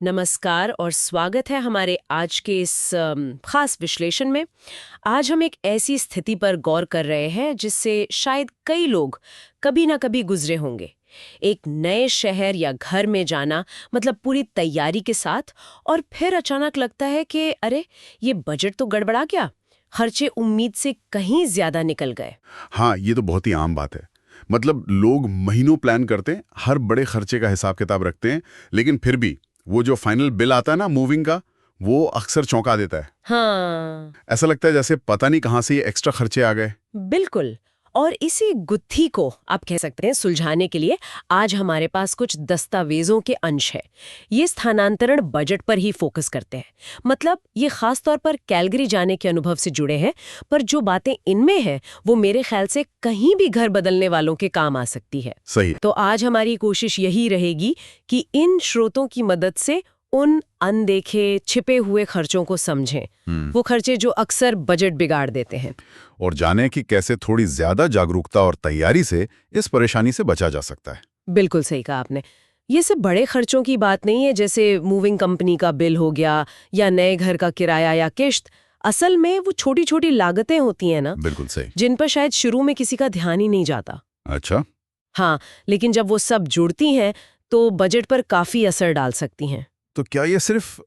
नमस्कार और स्वागत है हमारे आज के इस खास विश्लेषण में। आज हम एक ऐसी स्थिति पर गौर कर रहे हैं जिससे शायद कई लोग कभी ना कभी गुजरे होंगे। एक नए शहर या घर में जाना, मतलब पूरी तैयारी के साथ, और फिर अचानक लगता है कि अरे, ये बजट तो गड़बड़ा गया, खर्चे उम्मीद से कहीं ज्यादा निकल गए। हाँ, ये तो बहुत ही आम बात है। मतलब लोग महीनों प्लान करते हैं, हर बड़े खर्चे का हिसाब किताब रखते हैं, लेकिन फिर भी वो जो फाइनल बिल आता है ना मूविंग का, वो अक्सर चौंका देता है। हाँ, ऐसा लगता है जैसे पता नहीं कहाँ से ये एक्स्ट्रा खर्चे आ गए। बिल्कुल। और इसी गुत्थी को आप कह सकते हैं सुलझाने के लिए आज हमारे पास कुछ दस्तावेजों के अंश है। ये स्थानांतरण बजट पर ही फोकस करते हैं। मतलब ये खास तौर पर कैलगरी जाने के अनुभव से जुड़े हैं, पर जो बातें इनमें हैं वो मेरे ख्याल से कहीं भी घर बदलने वालों के काम आ सकती है। सही। तो आज हमारी कोशिश यही रहेगी कि इन स्रोतों की मदद से उन अनदेखे छिपे हुए खर्चों को समझें, वो खर्चे जो अक्सर बजट बिगाड़ देते हैं। और जाने कि कैसे थोड़ी ज्यादा जागरूकता और तैयारी से इस परेशानी से बचा जा सकता है। बिल्कुल सही कहा आपने। ये सिर्फ बड़े खर्चों की बात नहीं है, जैसे मूविंग कंपनी का बिल हो गया या नए घर का किराया या किश्त। असल में वो छोटी छोटी लागतें होती हैं ना, बिल्कुल सही। जिन पर शायद शुरू में किसी का ध्यान ही नहीं जाता। अच्छा। हाँ, लेकिन जब वो सब जुड़ती हैं तो बजट पर काफी असर डाल सकती हैं। तो क्या ये सिर्फ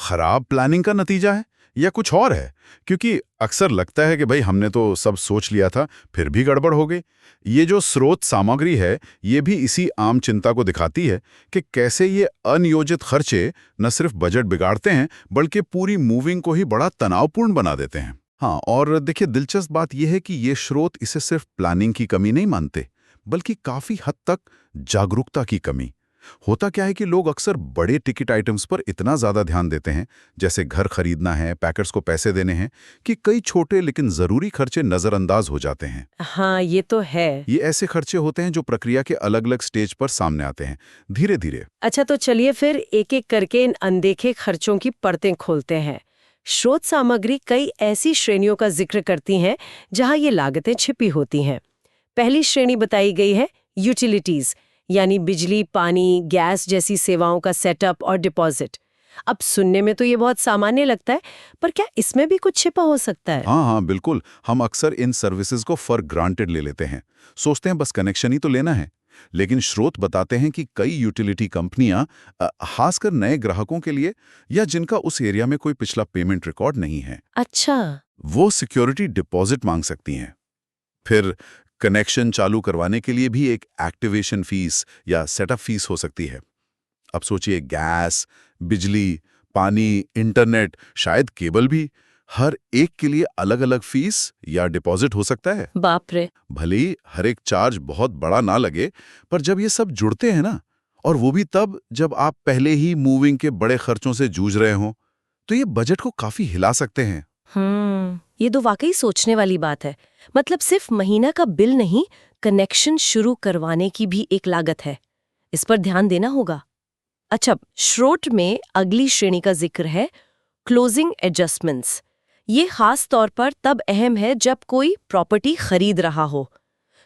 खराब प्लानिंग का नतीजा है या कुछ और है? क्योंकि अक्सर लगता है कि भाई हमने तो सब सोच लिया था, फिर भी गड़बड़ हो गई। ये जो स्रोत सामग्री है, ये भी इसी आम चिंता को दिखाती है कि कैसे ये अनियोजित खर्चे न सिर्फ बजट बिगाड़ते हैं, बल्कि पूरी मूविंग को ही बड़ा तनावपूर्ण बना देते हैं। हाँ, और देखिए दिलचस्प बात यह है कि ये स्रोत इसे सिर्फ प्लानिंग की कमी नहीं मानते, बल्कि काफी हद तक जागरूकता की कमी। होता क्या है कि लोग अक्सर बड़े टिकट आइटम्स पर इतना ज्यादा ध्यान देते हैं, जैसे घर खरीदना है, पैकर्स को पैसे देने हैं, कि कई छोटे लेकिन जरूरी खर्चे नजरअंदाज हो जाते हैं। हाँ, ये तो है। ये ऐसे खर्चे होते हैं जो प्रक्रिया के अलग अलग स्टेज पर सामने आते हैं, धीरे धीरे। अच्छा, तो चलिए फिर एक एक करके इन अनदेखे खर्चों की परतें खोलते हैं। स्रोत सामग्री कई ऐसी श्रेणियों का जिक्र करती हैं जहां ये लागतें छिपी होती हैं। पहली श्रेणी बताई गई है यूटिलिटीज, यानी बिजली, पानी, गैस जैसी सेवाओं का सेटअप और डिपॉजिट। अब सुनने में तो ये बहुत सामान्य लगता है, पर क्या इसमें भी कुछ छिपा हो सकता है? हाँ हाँ, बिल्कुल। हम अक्सर इन सर्विसेज को फॉर ग्रांटेड ले लेते हैं, सोचते हैं बस कनेक्शन ही तो लेना है। लेकिन स्रोत बताते हैं कि कई यूटिलिटी कंपनियां, खासकर नए ग्राहकों के लिए या जिनका उस एरिया में कोई पिछला पेमेंट रिकॉर्ड नहीं है, अच्छा। वो सिक्योरिटी डिपॉजिट मांग सकती हैं। फिर कनेक्शन चालू करवाने के लिए भी एक एक्टिवेशन फीस या सेटअप फीस हो सकती है। अब सोचिए, गैस, बिजली, पानी, इंटरनेट, शायद केबल भी, हर एक के लिए अलग अलग फीस या डिपॉजिट हो सकता है। बाप रे। भले ही हर एक चार्ज बहुत बड़ा ना लगे, पर जब ये सब जुड़ते हैं ना, और वो भी तब जब आप पहले ही मूविंग के बड़े खर्चों से जूझ रहे हों, तो ये बजट को काफी हिला सकते हैं। ये तो वाकई सोचने वाली बात है। मतलब सिर्फ महीना का बिल नहीं, कनेक्शन शुरू करवाने की भी एक लागत है। इस पर ध्यान देना होगा। अच्छा, स्रोत में अगली श्रेणी का जिक्र है क्लोजिंग एडजस्टमेंट्स। ये खास तौर पर तब अहम है जब कोई प्रॉपर्टी खरीद रहा हो।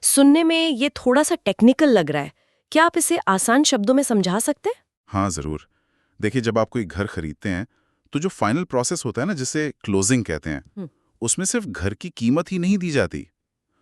सुनने में ये थोड़ा सा टेक्निकल लग रहा है, क्या आप इसे आसान शब्दों में समझा सकते हैं? हाँ, जरूर। देखिए, जब आप कोई घर खरीदते हैं, तो जो फाइनल प्रोसेस होता है ना, जिसे क्लोजिंग कहते हैं, हम्म, उसमें सिर्फ घर की कीमत ही नहीं दी जाती।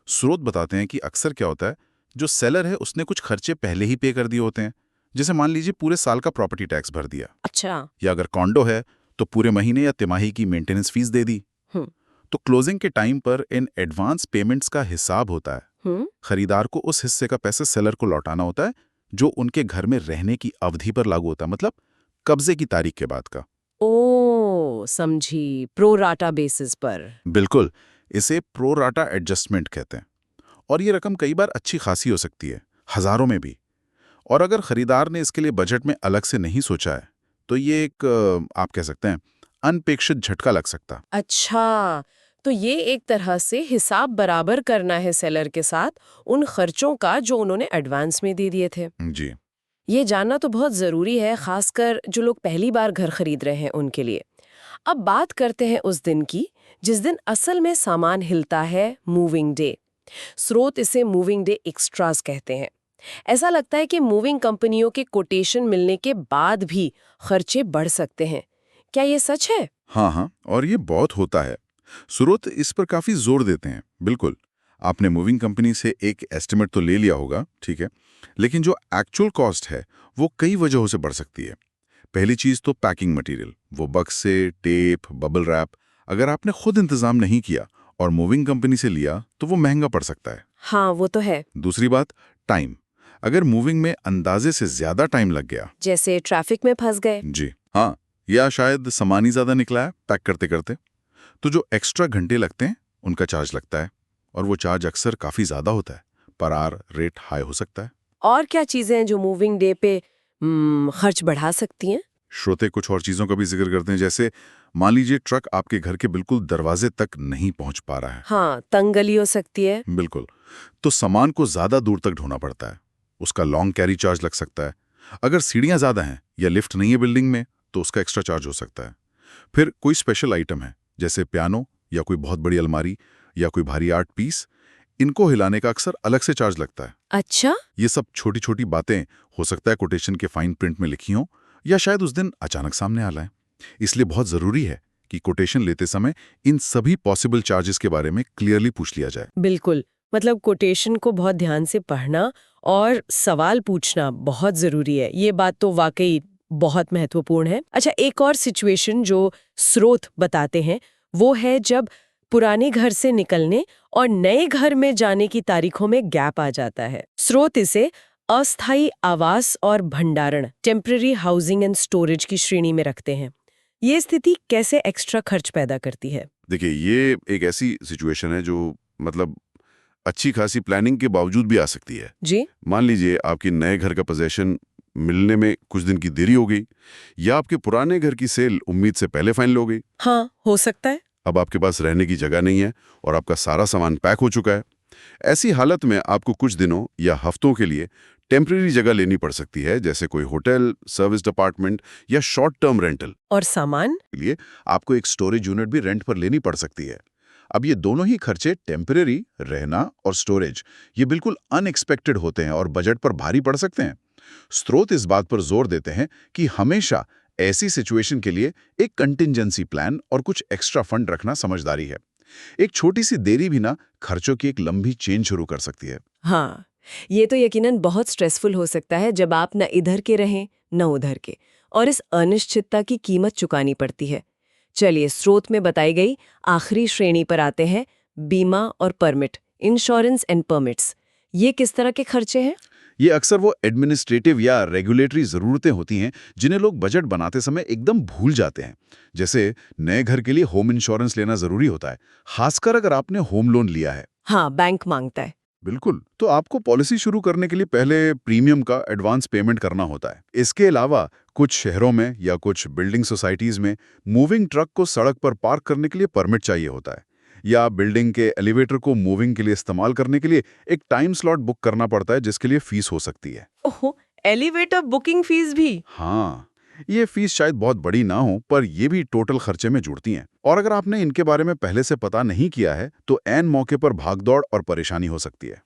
स्रोत बताते हैं कि अक्सर क्या होता है, जो सेलर है उसने कुछ खर्चे पहले ही पे कर दिए होते हैं। जैसे मान लीजिए पूरे साल का प्रॉपर्टी टैक्स भर दिया, अच्छा। या अगर कॉन्डो है तो पूरे महीने या तिमाही की मेंटेनेंस फीस दे दी। हम्म। तो क्लोजिंग के टाइम पर इन एडवांस पेमेंट्स का हिसाब होता है। हम्म। खरीदार को उस हिस्से का पैसे सेलर को लौटाना होता है, जो उनके घर में रहने की अवधि पर लागू होता है, मतलब कब्जे की तारीख के बाद का। ओ, समझी, प्रो राटा बेसिस पर। बिल्कुल। इसे प्रो राटा एडजस्टमेंट कहते हैं। और ये रकम कई बार अच्छी खासी हो सकती है, हजारों में भी। और अगर खरीदार ने इसके लिए बजट में अलग से नहीं सोचा है, तो ये एक आप कह सकते हैं अनपेक्षित झटका लग सकता। अच्छा, तो ये एक तरह से हिसाब बराबर करना है सेलर के साथ उन खर्चों का जो उन्होंने एडवांस में दे दिए थे। जी। ये जानना तो बहुत ज़रूरी है, खासकर जो लोग पहली बार घर खरीद रहे हैं उनके लिए। अब बात करते हैं उस दिन की, जिस दिन असल में सामान हिलता है, मूविंग डे। स्रोत इसे मूविंग डे एक्स्ट्रास कहते हैं। ऐसा लगता है कि मूविंग कंपनियों के कोटेशन मिलने के बाद भी खर्चे बढ़ सकते हैं। क्या ये सच है? हाँ, और ये बहुत होता है। स्रोत इस पर काफी जोर देते हैं। बिल्कुल, आपने मूविंग कंपनी से एक एस्टिमेट तो ले लिया होगा, ठीक है, लेकिन जो एक्चुअल कॉस्ट है वो कई वजहों से बढ़ सकती है। पहली चीज तो पैकिंग मटेरियल, वो बक्से, टेप, बबल रैप, अगर आपने खुद इंतजाम नहीं किया और मूविंग कंपनी से लिया तो वो महंगा पड़ सकता है। हाँ, वो तो है। दूसरी बात, टाइम। अगर मूविंग में अंदाजे से ज्यादा टाइम लग गया, जैसे ट्रैफिक में फंस गए। जी हाँ, या शायद सामान ही ज्यादा निकला है पैक करते करते, तो जो एक्स्ट्रा घंटे लगते हैं उनका चार्ज लगता है, और वो चार्ज अक्सर काफी ज्यादा होता है। पर आर रेट हाई हो सकता है। और क्या चीजें हैं जो मूविंग डे पे खर्च बढ़ा सकती हैं? श्रोते कुछ और चीजों का भी जिक्र करते हैं, जैसे मान लीजिए ट्रक आपके घर के बिल्कुल दरवाजे तक नहीं पहुंच पा रहा है। हाँ, तंगली हो सकती है। बिल्कुल, तो सामान को ज्यादा दूर तक ढोना पड़ता है, उसका लॉन्ग कैरी चार्ज लग सकता है। अगर सीढ़ियां ज्यादा हैं या लिफ्ट नहीं है बिल्डिंग में तो उसका एक्स्ट्रा चार्ज हो सकता है। फिर कोई स्पेशल आइटम है जैसे पियानो या कोई बहुत बड़ी अलमारी या कोई भारी आर्ट पीस, इनको हिलाने का अक्सर अलग से चार्ज लगता है। अच्छा। ये सब छोटी छोटी बातें हो सकता है कोटेशन के फाइन प्रिंट में लिखी हों या शायद उस दिन अचानक सामने आ लाएं। इसलिए बहुत जरूरी है कि कोटेशन लेते समय इन सभी पॉसिबल चार्जेस के बारे में क्लियरली पूछ लिया जाए। बिल्कुल, मतलब कोटेशन को बहुत ध्यान से पढ़ना और सवाल पूछना बहुत जरूरी है। ये बात तो वाकई बहुत महत्वपूर्ण है। अच्छा, एक और सिचुएशन जो स्रोत बताते हैं वो है जब पुराने घर से निकलने और नए घर में जाने की तारीखों में गैप आ जाता है। स्रोत इसे अस्थायी आवास और भंडारण, टेम्पररी हाउसिंग एंड स्टोरेज की श्रेणी में रखते हैं। ये स्थिति कैसे एक्स्ट्रा खर्च पैदा करती है? देखिए, ये एक ऐसी सिचुएशन है जो मतलब अच्छी खासी प्लानिंग के बावजूद भी आ सकती है। जी। मान लीजिए आपके नए घर का पोजीशन मिलने में कुछ दिन की देरी हो गई, या आपके पुराने घर की सेल उम्मीद से पहले फाइनल हो गई। हाँ, हो सकता है। अब आपके पास रहने की जगह नहीं है और आपका सारा सामान पैक हो चुका है। ऐसी हालत में आपको कुछ दिनों या हफ्तों के लिए टेम्परेरी जगह लेनी पड़ सकती है, जैसे कोई होटल, सर्विस अपार्टमेंट या शॉर्ट टर्म रेंटल। और सामान? के लिए आपको एक स्टोरेज यूनिट भी रेंट पर लेनी पड़ सकती है। अब ये दोनों ही खर्चे, टेम्परेरी रहना और स्टोरेज, ये बिल्कुल अनएक्सपेक्टेड होते हैं और बजट पर भारी पड़ सकते हैं। स्रोत इस बात पर जोर देते हैं कि हमेशा ऐसी सिचुएशन के लिए एक कंटिंजेंसी प्लान और कुछ एक्स्ट्रा फंड रखना समझदारी है। एक छोटी सी देरी भी ना खर्चों की एक लंबी चेन शुरू कर सकती है। हाँ, ये तो यकीनन बहुत स्ट्रेसफुल हो सकता है जब आप न इधर के रहें न उधर के, और इस अनिश्चितता की कीमत चुकानी पड़ती है। चलिए, स्रोत में बताई गई आखिरी श्रेणी पर आते हैं, बीमा और परमिट, इंश्योरेंस एंड परमिट्स। ये किस तरह के खर्चे हैं? ये अक्सर वो एडमिनिस्ट्रेटिव या रेगुलेटरी ज़रूरतें होती हैं जिन्हें लोग बजट बनाते समय एकदम भूल जाते हैं। जैसे नए घर के लिए होम इंश्योरेंस लेना ज़रूरी होता है, खासकर अगर आपने होम लोन लिया है। हाँ, बैंक मांगता है। बिल्कुल, तो आपको पॉलिसी शुरू करने के लिए पहले प्रीमियम का एडवांस पेमेंट करना होता है। इसके अलावा कुछ शहरों में या कुछ बिल्डिंग सोसाइटीज़ में मूविंग ट्रक को सड़क पर पार्क करने के लिए परमिट चाहिए होता है, या बिल्डिंग के एलिवेटर को मूविंग के लिए इस्तेमाल करने के लिए एक टाइम स्लॉट बुक करना पड़ता है, जिसके लिए फीस हो सकती है। ओहो, एलिवेटर बुकिंग फीस भी? हाँ, ये फीस शायद बहुत बड़ी ना हो, पर ये भी टोटल खर्चे में जुड़ती हैं। और अगर आपने इनके बारे में पहले से पता नहीं किया है तो ऐन मौके पर भागदौड़ और परेशानी हो सकती है।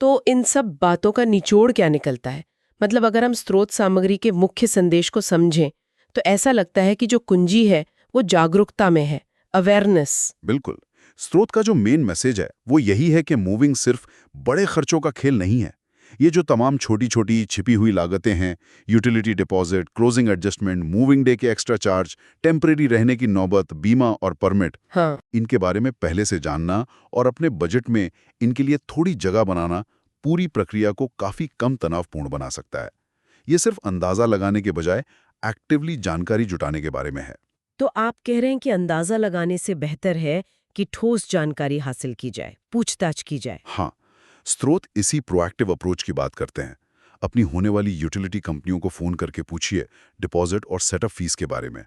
तो इन सब बातों का निचोड़ क्या निकलता है? मतलब अगर हम स्रोत सामग्री के मुख्य संदेश को समझें तो ऐसा लगता है कि जो कुंजी है वो जागरूकता में है, अवेयरनेस। बिल्कुल, स्रोत का जो मेन मैसेज है वो यही है कि मूविंग सिर्फ बड़े खर्चों का खेल नहीं है। ये जो तमाम छोटी छोटी छिपी हुई लागतें हैं, utility deposit, closing adjustment, moving day के एक्स्ट्रा चार्ज, टेम्परेरी रहने की नौबत, बीमा और परमिट, हाँ। इनके बारे में पहले से जानना और अपने बजट में इनके लिए थोड़ी जगह बनाना पूरी प्रक्रिया को काफी कम तनावपूर्ण बना सकता है। ये सिर्फ अंदाजा लगाने के बजाय एक्टिवली जानकारी जुटाने के बारे में है। तो आप कह रहे हैं कि अंदाजा लगाने से बेहतर है कि ठोस जानकारी हासिल की जाए, पूछताछ की जाए। हाँ, स्रोत इसी प्रोएक्टिव अप्रोच की बात करते हैं। अपनी होने वाली यूटिलिटी कंपनियों को फोन करके पूछिए डिपॉजिट और सेटअप फीस के बारे में।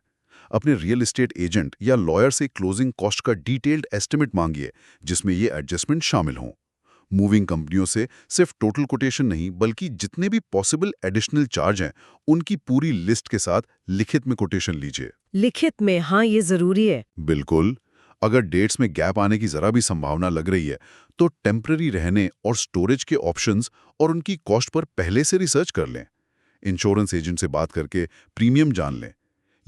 अपने रियल एस्टेट एजेंट या लॉयर से क्लोजिंग कॉस्ट का डिटेल्ड एस्टिमेट मांगिए, जिसमें ये एडजस्टमेंट शामिल हों। मूविंग कंपनियों से सिर्फ टोटल कोटेशन नहीं, बल्कि जितने भी पॉसिबल एडिशनल चार्ज हैं उनकी पूरी लिस्ट के साथ लिखित में कोटेशन लीजिए। लिखित में? हाँ, ये जरूरी है। बिल्कुल, अगर डेट्स में गैप आने की जरा भी संभावना लग रही है तो टेम्पररी रहने और स्टोरेज के ऑप्शंस और उनकी कॉस्ट पर पहले से रिसर्च कर लें। इंश्योरेंस एजेंट से बात करके प्रीमियम जान लें।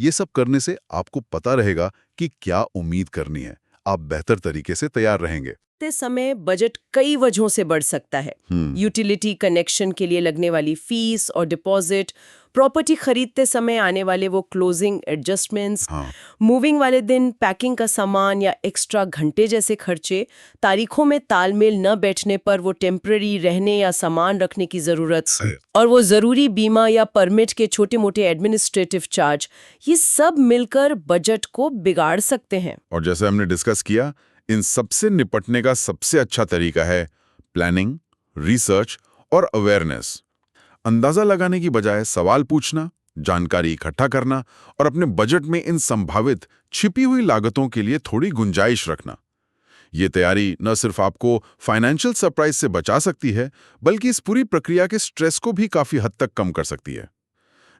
ये सब करने से आपको पता रहेगा कि क्या उम्मीद करनी है। आप बेहतर तरीके से तैयार रहेंगे। समय बजट कई वजहों से बढ़ सकता है। यूटिलिटी कनेक्शन के लिए लगने वाली फीस और डिपॉजिट, प्रॉपर्टी खरीदते समय आने वाले वो क्लोजिंग एडजस्टमेंट्स, मूविंग वाले दिन पैकिंग का सामान या एक्स्ट्रा घंटे जैसे खर्चे, तारीखों में तालमेल न बैठने पर वो टेम्पररी रहने या सामान रखने की जरूरत, और वो जरूरी बीमा या परमिट के छोटे मोटे एडमिनिस्ट्रेटिव चार्ज, ये सब मिलकर बजट को बिगाड़ सकते हैं। और जैसे हमने डिस्कस किया, इन सबसे निपटने का सबसे अच्छा तरीका है प्लानिंग, रिसर्च और अवेयरनेस। अंदाजा लगाने की बजाय सवाल पूछना, जानकारी इकट्ठा करना और अपने बजट में इन संभावित छिपी हुई लागतों के लिए थोड़ी गुंजाइश रखना। ये तैयारी न सिर्फ आपको फाइनेंशियल सरप्राइज से बचा सकती है, बल्कि इस पूरी प्रक्रिया के स्ट्रेस को भी काफी हद तक कम कर सकती है।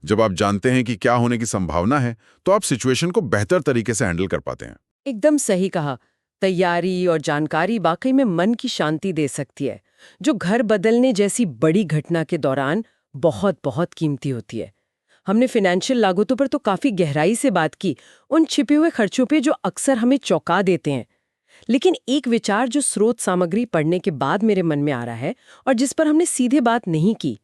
जब आप जानते हैं कि क्या होने की संभावना है, तो आप सिचुएशन को बेहतर तरीके से हैंडल कर पाते हैं। एकदम सही कहा। तैयारी और जानकारी वाकई में मन की शांति दे सकती है, जो घर बदलने जैसी बड़ी घटना के दौरान बहुत बहुत कीमती होती है। हमने फाइनेंशियल लागतों पर तो काफी गहराई से बात की, उन छिपे हुए खर्चों पे जो अक्सर हमें चौंका देते हैं। लेकिन एक विचार जो स्रोत सामग्री पढ़ने के बाद मेरे मन में आ रहा है और जिस पर हमने सीधे बात नहीं की,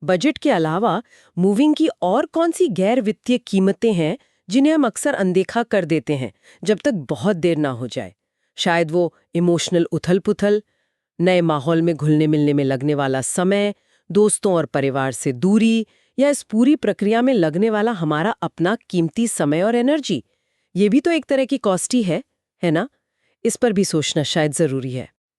बजट के अलावा मूविंग की और कौन सी गैर वित्तीय कीमतें हैं जिन्हें हम अक्सर अनदेखा कर देते हैं जब तक बहुत देर ना हो जाए। शायद वो इमोशनल उथल-पुथल, नए माहौल में घुलने मिलने में लगने वाला समय, दोस्तों और परिवार से दूरी, या इस पूरी प्रक्रिया में लगने वाला हमारा अपना कीमती समय और एनर्जी। ये भी तो एक तरह की कॉस्ट ही है ना? इस पर भी सोचना शायद जरूरी है।